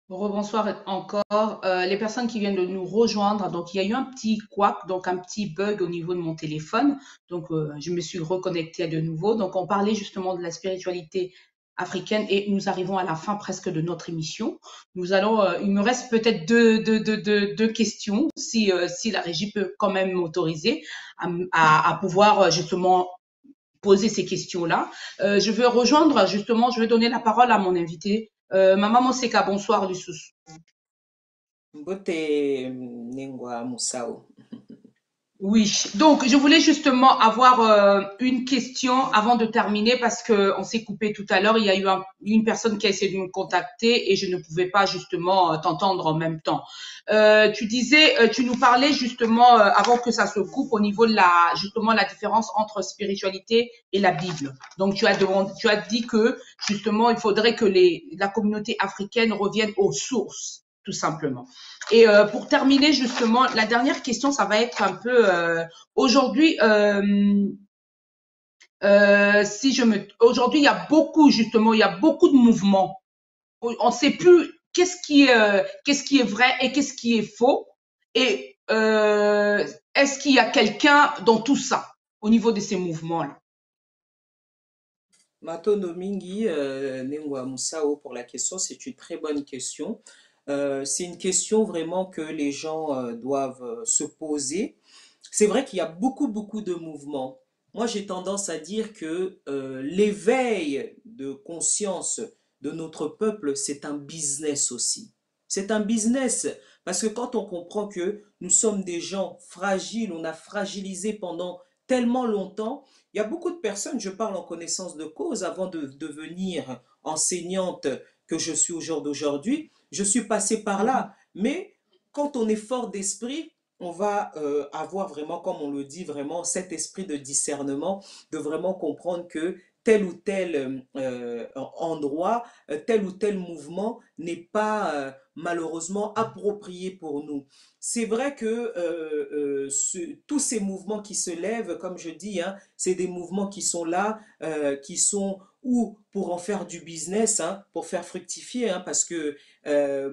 Rebonsoir encore. Les personnes qui viennent de nous rejoindre, donc il y a eu un petit couac, donc un petit bug au niveau de mon téléphone. Donc je me suis reconnectée de nouveau. Donc on parlait justement de la spiritualité africaine et nous arrivons à la fin presque de notre émission. Nous allons, il me reste peut-être deux questions si la régie peut quand même m'autoriser à pouvoir justement poser ces questions-là. Je vais rejoindre justement, je vais donner la parole à mon invité. Maman Moseka, bonsoir Lusus. Mbote Nengwa Moussao. Oui, donc je voulais justement avoir une question avant de terminer parce que on s'est coupé tout à l'heure. Il y a eu une personne qui a essayé de me contacter et je ne pouvais pas justement t'entendre en même temps. Tu nous parlais justement avant que ça se coupe au niveau de justement la différence entre spiritualité et la Bible. Donc tu as dit que justement il faudrait que la communauté africaine revienne aux sources, tout simplement. Et pour terminer justement, la dernière question, ça va être un peu aujourd'hui. Aujourd'hui, il y a beaucoup de mouvements. On ne sait plus qu'est-ce qui est vrai et qu'est-ce qui est faux. Et est-ce qu'il y a quelqu'un dans tout ça au niveau de ces mouvements-là? Matono Mingi Nengwa Moussao pour la question, c'est une très bonne question. C'est une question vraiment que les gens doivent se poser. C'est vrai qu'il y a beaucoup de mouvements. Moi, j'ai tendance à dire que l'éveil de conscience de notre peuple, c'est un business aussi. C'est un business parce que quand on comprend que nous sommes des gens fragiles, on a fragilisé pendant tellement longtemps, il y a beaucoup de personnes, je parle en connaissance de cause, avant de devenir enseignante que je suis au jour d'aujourd'hui, je suis passé par là. Mais quand on est fort d'esprit, on va avoir vraiment, comme on le dit, vraiment cet esprit de discernement, de vraiment comprendre que tel ou tel endroit, tel ou tel mouvement n'est pas malheureusement approprié pour nous. C'est vrai que tous ces mouvements qui se lèvent, comme je dis, hein, c'est des mouvements qui sont là, qui sont ou pour en faire du business, hein, pour faire fructifier, hein, parce que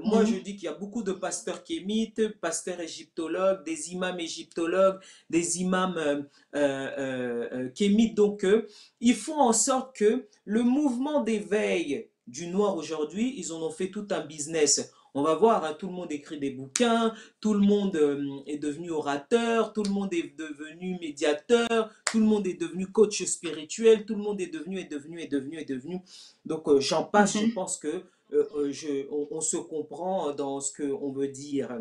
moi je dis qu'il y a beaucoup de pasteurs kémites, pasteurs égyptologues, des imams égyptologues, des imams kémites, donc ils font en sorte que le mouvement d'éveil du noir aujourd'hui, ils en ont fait tout un business. On va voir, hein, tout le monde écrit des bouquins, tout le monde est devenu orateur, tout le monde est devenu médiateur, tout le monde est devenu coach spirituel, tout le monde est devenu. Donc j'en passe, je pense que on se comprend dans ce qu'on veut dire.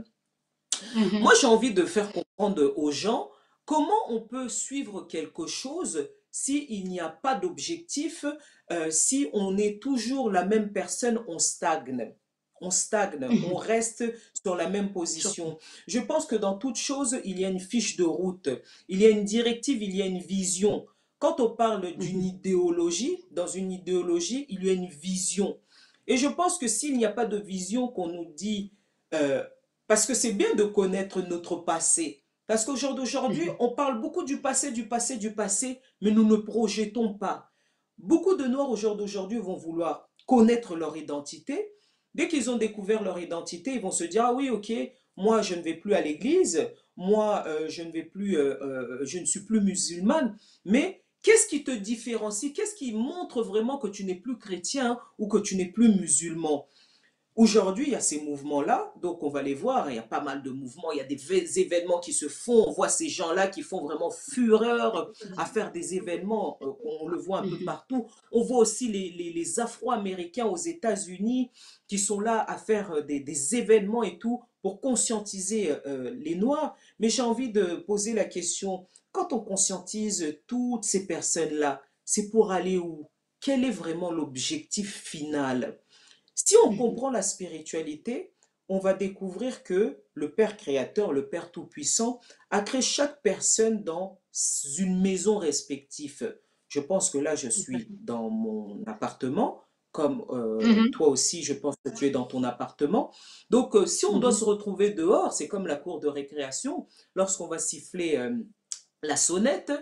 Moi, j'ai envie de faire comprendre aux gens comment on peut suivre quelque chose s'il n'y a pas d'objectif, si on est toujours la même personne, on stagne. On reste sur la même position. Je pense que dans toute chose, il y a une fiche de route, il y a une directive, il y a une vision. Quand on parle d'une idéologie, dans une idéologie, il y a une vision. Et je pense que s'il n'y a pas de vision qu'on nous dit, parce que c'est bien de connaître notre passé, parce qu'au jour d'aujourd'hui, on parle beaucoup du passé, mais nous ne projetons pas. Beaucoup de Noirs au jour d'aujourd'hui vont vouloir connaître leur identité. Dès qu'ils ont découvert leur identité, ils vont se dire, ah oui, ok, moi je ne vais plus à l'église, moi je ne suis plus musulmane, mais qu'est-ce qui te différencie? Qu'est-ce qui montre vraiment que tu n'es plus chrétien ou que tu n'es plus musulman? Aujourd'hui, il y a ces mouvements-là, donc on va les voir, il y a pas mal de mouvements, il y a des événements qui se font, on voit ces gens-là qui font vraiment fureur à faire des événements, on le voit un peu partout. On voit aussi les Afro-Américains aux États-Unis qui sont là à faire des événements et tout pour conscientiser les Noirs. Mais j'ai envie de poser la question, quand on conscientise toutes ces personnes-là, c'est pour aller où? Quel est vraiment l'objectif final? Si on comprend la spiritualité, on va découvrir que le Père créateur, le Père tout-puissant, a créé chaque personne dans une maison respective. Je pense que là, je suis dans mon appartement, comme toi aussi, je pense que tu es dans ton appartement. Donc, si on doit se retrouver dehors, c'est comme la cour de récréation, lorsqu'on va siffler la sonnette,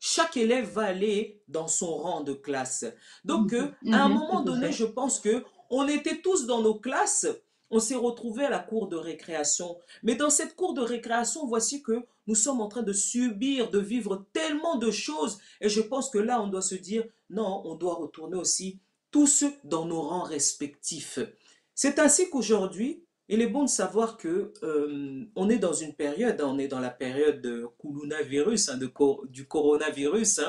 chaque élève va aller dans son rang de classe. Donc, à un moment donné, je pense que on était tous dans nos classes, on s'est retrouvés à la cour de récréation. Mais dans cette cour de récréation, voici que nous sommes en train de subir, de vivre tellement de choses. Et je pense que là, on doit se dire, non, on doit retourner aussi tous dans nos rangs respectifs. C'est ainsi qu'aujourd'hui, il est bon de savoir que on est dans une période, on est dans la période de coronavirus, du coronavirus,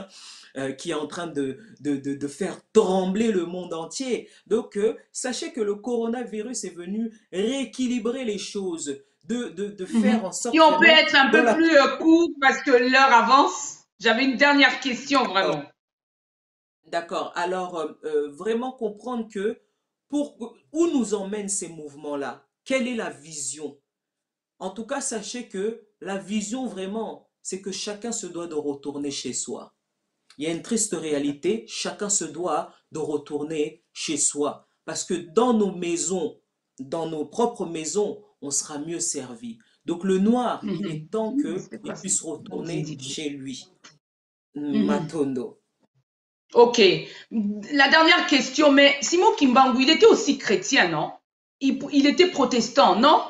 qui est en train de faire trembler le monde entier. Donc, sachez que le coronavirus est venu rééquilibrer les choses, de faire en sorte Si on peut vraiment être un peu plus court parce que l'heure avance, j'avais une dernière question vraiment. D'accord. Alors, vraiment comprendre que où nous emmènent ces mouvements-là? Quelle est la vision? En tout cas, sachez que la vision vraiment, c'est que chacun se doit de retourner chez soi. Il y a une triste réalité, chacun se doit de retourner chez soi. Parce que dans nos maisons, dans nos propres maisons, on sera mieux servi. Donc le noir, il est temps qu'il puisse retourner chez lui. Matondo. Ok. La dernière question, mais Simon Kimbangu, il était aussi chrétien, non? Il était protestant, non?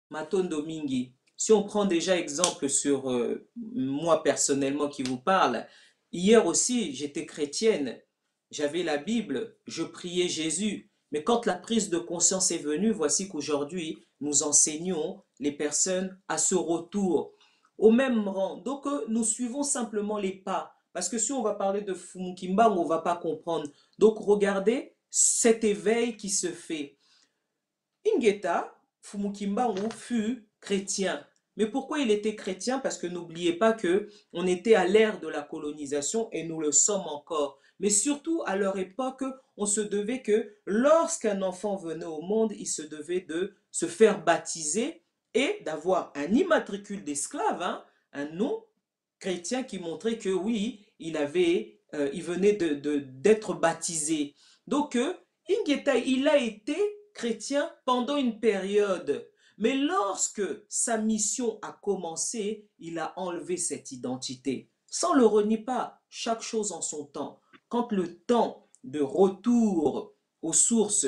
Matondo Mingi. Si on prend déjà exemple sur moi personnellement qui vous parle, hier aussi j'étais chrétienne, j'avais la Bible, je priais Jésus, mais quand la prise de conscience est venue, voici qu'aujourd'hui nous enseignons les personnes à ce retour au même rang. Donc nous suivons simplement les pas, parce que si on va parler de Fumukimba, on ne va pas comprendre. Donc regardez cet éveil qui se fait. Ingeta Fumukimbangu fut chrétien. Mais pourquoi il était chrétien? Parce que n'oubliez pas que on était à l'ère de la colonisation et nous le sommes encore. Mais surtout à leur époque, on se devait que lorsqu'un enfant venait au monde, il se devait de se faire baptiser et d'avoir un immatricule d'esclave, un nom chrétien qui montrait que oui, il venait d'être baptisé. Donc, Ingeta, il a été chrétien pendant une période. Mais lorsque sa mission a commencé, il a enlevé cette identité. Ça, on ne le renie pas, chaque chose en son temps. Quand le temps de retour aux sources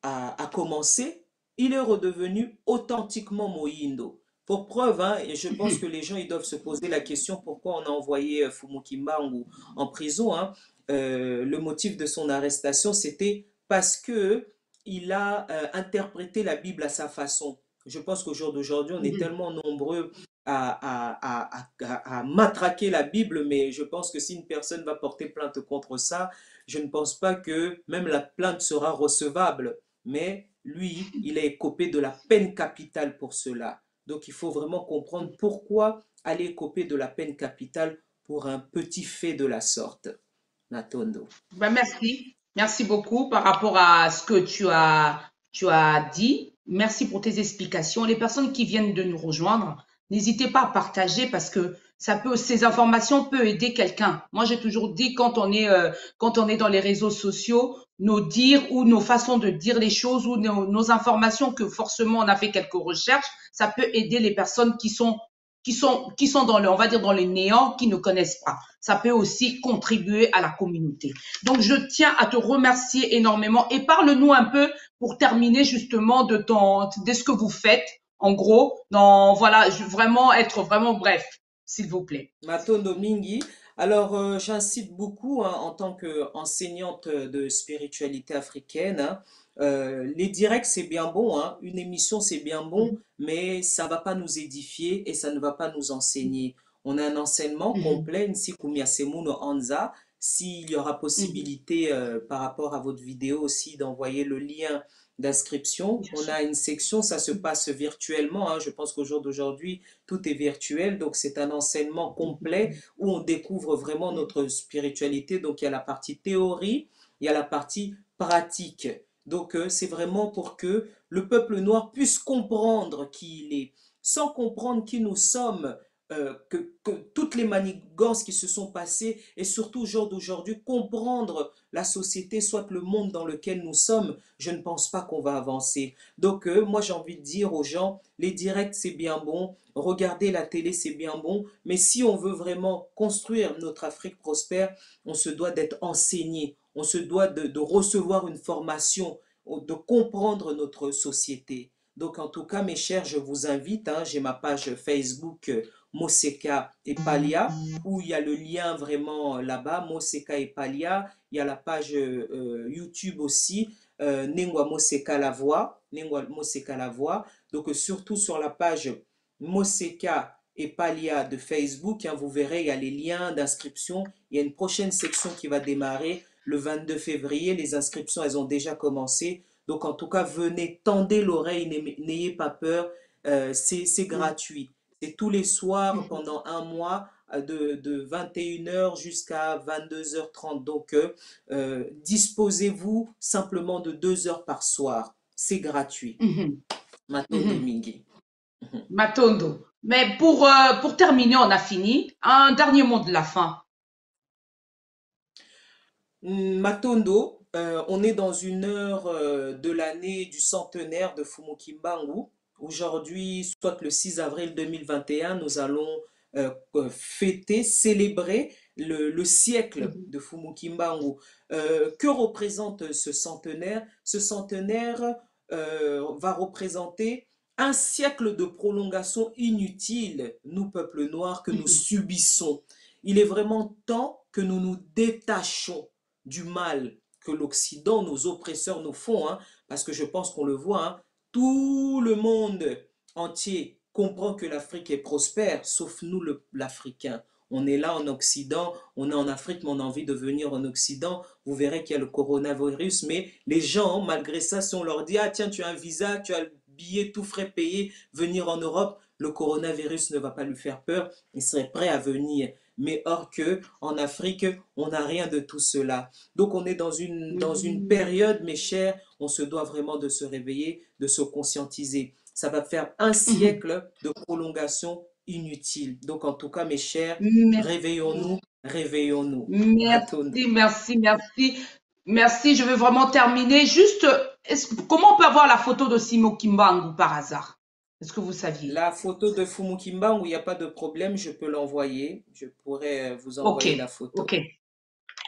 a commencé, il est redevenu authentiquement Mohindo. Pour preuve, et je pense que les gens ils doivent se poser la question pourquoi on a envoyé Fumukimbangu en prison. Le motif de son arrestation, c'était parce que il a interprété la Bible à sa façon. Je pense qu'au jour d'aujourd'hui, on est tellement nombreux à matraquer la Bible, mais je pense que si une personne va porter plainte contre ça, je ne pense pas que même la plainte sera recevable. Mais lui, il est écopé de la peine capitale pour cela. Donc il faut vraiment comprendre pourquoi aller écoper de la peine capitale pour un petit fait de la sorte. Natondo. Ben merci. Merci beaucoup par rapport à ce que tu as dit. Merci pour tes explications. Les personnes qui viennent de nous rejoindre, n'hésitez pas à partager parce que ces informations peuvent aider quelqu'un. Moi, j'ai toujours dit quand on est dans les réseaux sociaux, nos dires ou nos façons de dire les choses ou nos informations que forcément on a fait quelques recherches, ça peut aider les personnes qui sont dans on va dire dans le néant, qui ne connaissent pas. Ça peut aussi contribuer à la communauté. Donc, je tiens à te remercier énormément et parle-nous un peu pour terminer justement de ce que vous faites. En gros, vraiment être vraiment bref, s'il vous plaît. Matondo Mingi. Alors, j'incite beaucoup hein, en tant qu'enseignante de spiritualité africaine. Hein, les directs, c'est bien bon, hein, une émission, c'est bien bon, Mhm. mais ça ne va pas nous édifier et ça ne va pas nous enseigner. On a un enseignement Mhm. complet, Nsikumia Semuno Anza. S'il y aura Mhm. possibilité par rapport à votre vidéo aussi d'envoyer le lien d'inscription, Bien on sûr. a une section, ça se passe virtuellement. Hein, je pense qu'au jour d'aujourd'hui, tout est virtuel, donc c'est un enseignement complet Mhm. où on découvre vraiment notre spiritualité. Donc il y a la partie théorie, il y a la partie pratique. Donc c'est vraiment pour que le peuple noir puisse comprendre qui il est, sans comprendre qui nous sommes, que toutes les manigances qui se sont passées et surtout au jour d'aujourd'hui, comprendre la société, soit le monde dans lequel nous sommes, je ne pense pas qu'on va avancer. Donc moi j'ai envie de dire aux gens, les directs c'est bien bon, regarder la télé c'est bien bon, mais si on veut vraiment construire notre Afrique prospère, on se doit d'être enseigné, on se doit de recevoir une formation, de comprendre notre société. Donc en tout cas mes chers, je vous invite, hein, j'ai ma page Facebook Moseka et Palia, où il y a le lien vraiment là-bas, Moseka et Palia. Il y a la page YouTube aussi, Nengwa Moseka la voix, Nengwa Moseka la voix. Donc surtout sur la page Moseka et Palia de Facebook, hein, vous verrez, il y a les liens d'inscription. Il y a une prochaine section qui va démarrer le 22 février. Les inscriptions, elles ont déjà commencé. Donc en tout cas, venez, tendez l'oreille, n'ayez pas peur. C'est gratuit. C'est tous les soirs Mhm. pendant un mois de 21h jusqu'à 22h30. Donc, disposez-vous simplement de 2 heures par soir. C'est gratuit. Mhm. Matondo Mhm. Mingi. Mhm. Matondo. Mais pour terminer, on a fini. Un dernier mot de la fin. Matondo, on est dans une heure de l'année du centenaire de Fumukimbangu. Aujourd'hui, soit le 6 avril 2021, nous allons fêter, célébrer le siècle Mhm. de Fumukimbangu. Que représente ce centenaire? Ce centenaire va représenter un siècle de prolongation inutile, nous, peuple noir, que nous Mhm. subissons. Il est vraiment temps que nous nous détachons du mal que l'Occident, nos oppresseurs nous font, hein, parce que je pense qu'on le voit, hein, tout le monde entier comprend que l'Afrique est prospère, sauf nous, l'Africain. On est là en Occident, on est en Afrique, mais on a envie de venir en Occident. Vous verrez qu'il y a le coronavirus, mais les gens, malgré ça, si on leur dit, ah tiens, tu as un visa, tu as le billet, tout frais payé, venir en Europe, le coronavirus ne va pas lui faire peur, il serait prêt à venir. Mais or que en Afrique, on n'a rien de tout cela. Donc on est dans une Mhm. période, mes chers, on se doit vraiment de se réveiller, de se conscientiser. Ça va faire un Mhm. siècle de prolongation inutile. Donc en tout cas, mes chers, Merci. réveillons-nous, réveillons-nous. Matondo. Merci, merci, merci. Merci, je veux vraiment terminer. Juste, comment on peut avoir la photo de Simo Kimbangu par hasard? Est-ce que vous saviez? La photo de Fumukimba, où il n'y a pas de problème, je peux l'envoyer. Je pourrais vous Ok, envoyer la photo. ok.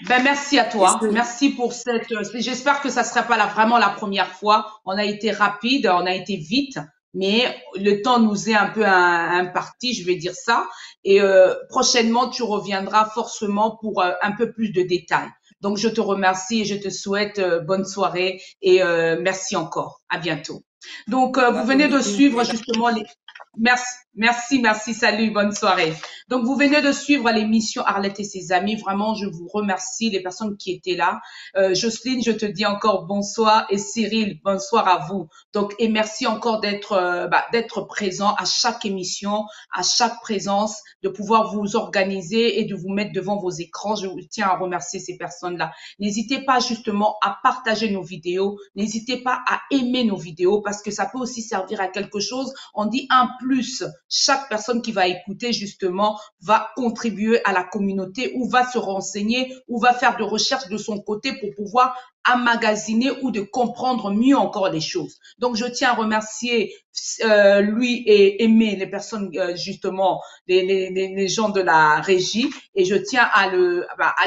Ben, merci à Et toi. Merci pour cette. J'espère que ça ne sera pas vraiment la première fois. On a été rapide, on a été vite, mais le temps nous est un peu imparti, je vais dire ça. Et prochainement, tu reviendras forcément pour un peu plus de détails. Donc, je te remercie et je te souhaite bonne soirée et merci encore. À bientôt. Donc, vous venez Matondo de suivre Mingi. justement les. Merci, merci, merci. Salut, bonne soirée. Donc, vous venez de suivre l'émission Arlette et ses amis. Vraiment, je vous remercie, les personnes qui étaient là. Jocelyne, je te dis encore bonsoir et Cyril, bonsoir à vous. Donc, et merci encore d'être présent à chaque émission, à chaque présence, de pouvoir vous organiser et de vous mettre devant vos écrans. Je tiens à remercier ces personnes-là. N'hésitez pas justement à partager nos vidéos. N'hésitez pas à aimer nos vidéos parce que ça peut aussi servir à quelque chose. On dit un plus. Chaque personne qui va écouter justement va contribuer à la communauté ou va se renseigner ou va faire de recherches de son côté pour pouvoir emmagasiner ou de comprendre mieux encore les choses. Donc, je tiens à remercier lui et aimer les personnes justement, les gens de la régie et je tiens à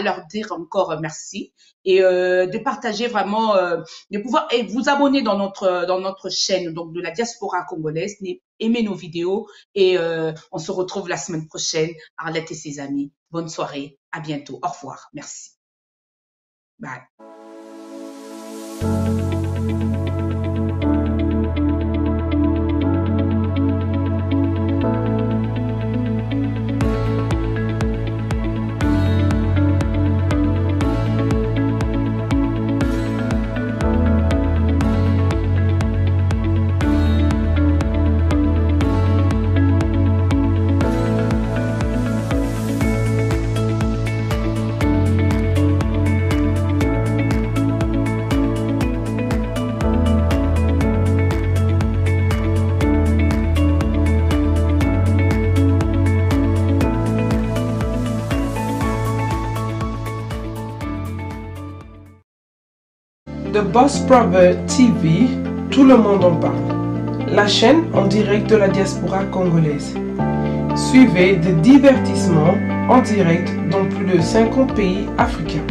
leur dire encore merci et de partager vraiment, de pouvoir et vous abonner dans notre chaîne donc de la diaspora congolaise, aimer nos vidéos et on se retrouve la semaine prochaine. Arlette et ses amis. Bonne soirée. À bientôt. Au revoir. Merci. Bye. The Boss Brother TV, tout le monde en parle. La chaîne en direct de la diaspora congolaise. Suivez des divertissements en direct dans plus de 50 pays africains.